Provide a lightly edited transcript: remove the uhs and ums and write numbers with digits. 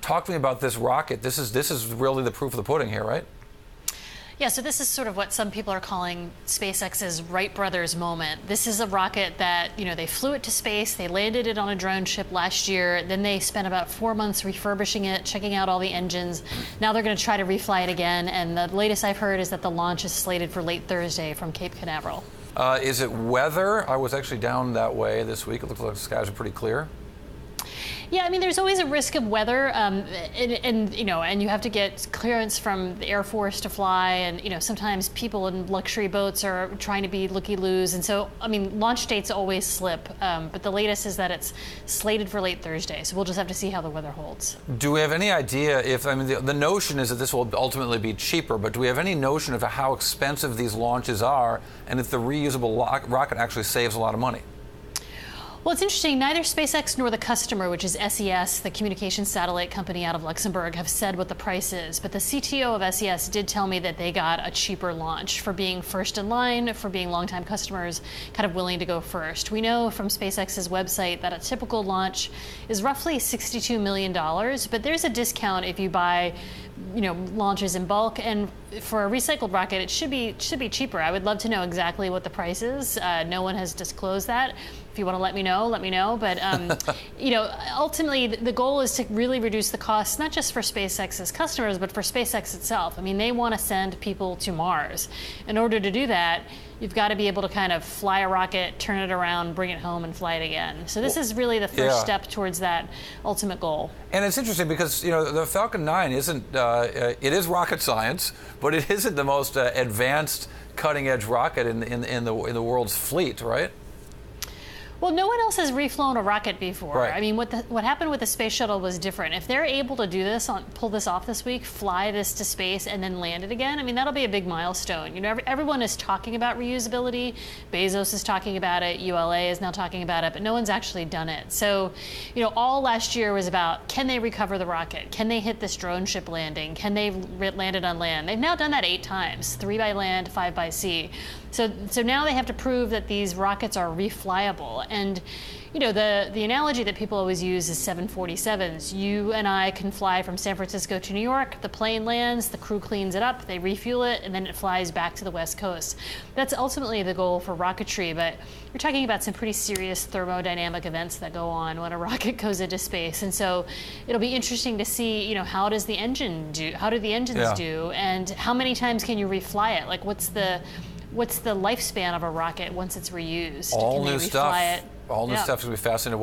Talk to me about this rocket. This is really the proof of the pudding here, right? Yeah, so this is sort of what some people are calling SpaceX's Wright brothers moment. This is a rocket that, they flew it to space, they landed it on a drone ship last year, then they spent about 4 months refurbishing it, checking out all the engines. Now they're going to try to refly it again, and the latest I've heard is that the launch is slated for late Thursday from Cape Canaveral. Is it weather? I was actually down that way this week. It looks like the skies are pretty clear. Yeah, there's always a risk of weather, and you have to get clearance from the Air Force to fly, and sometimes people in luxury boats are trying to be looky-loos, and so launch dates always slip. But the latest is that it's slated for late Thursday, so we'll just have to see how the weather holds. Do we have any idea if the notion is that this will ultimately be cheaper, but do we have any notion of how expensive these launches are, and if the reusable rocket actually saves a lot of money? Well, it's interesting. Neither SpaceX nor the customer, which is SES, the communications satellite company out of Luxembourg, have said what the price is. But the CTO of SES did tell me that they got a cheaper launch for being first in line, for being longtime customers, kind of willing to go first. We know from SpaceX's website that a typical launch is roughly $62 million, but there's a discount if you buy launches in bulk, and for a recycled rocket, it should be cheaper. I would love to know exactly what the price is. No one has disclosed that. If you want to let me know. But ultimately, the goal is to really reduce the costs, not just for SpaceX's customers, but for SpaceX itself. They want to send people to Mars. In order to do that, you've got to be able to kind of fly a rocket, turn it around, bring it home, and fly it again. So this is really the first step towards that ultimate goal. And it's interesting because the Falcon 9 isn't. It is rocket science, but it isn't the most advanced, cutting-edge rocket in the world's fleet, right? Well, no one else has reflown a rocket before. Right. What happened with the space shuttle was different. If they're able to do this, pull this off this week, fly this to space, and then land it again, that'll be a big milestone. Everyone is talking about reusability. Bezos is talking about it. ULA is now talking about it, but no one's actually done it. So, all last year was about, can they recover the rocket? Can they hit this drone ship landing? Can they land it on land? They've now done that 8 times, 3 by land, 5 by sea. So now they have to prove that these rockets are reflyable. And the analogy that people always use is 747s. You and I can fly from San Francisco to New York. The plane lands, the crew cleans it up, they refuel it, and then it flies back to the West Coast. That's ultimately the goal for rocketry, but we're talking about some pretty serious thermodynamic events that go on when a rocket goes into space. And so it'll be interesting to see, how does the engine do? How do the engines do? And how many times can you refly it? Like, what's the lifespan of a rocket once it's reused? All new stuff. Can they refly it? All new stuff is going to be fascinating to watch.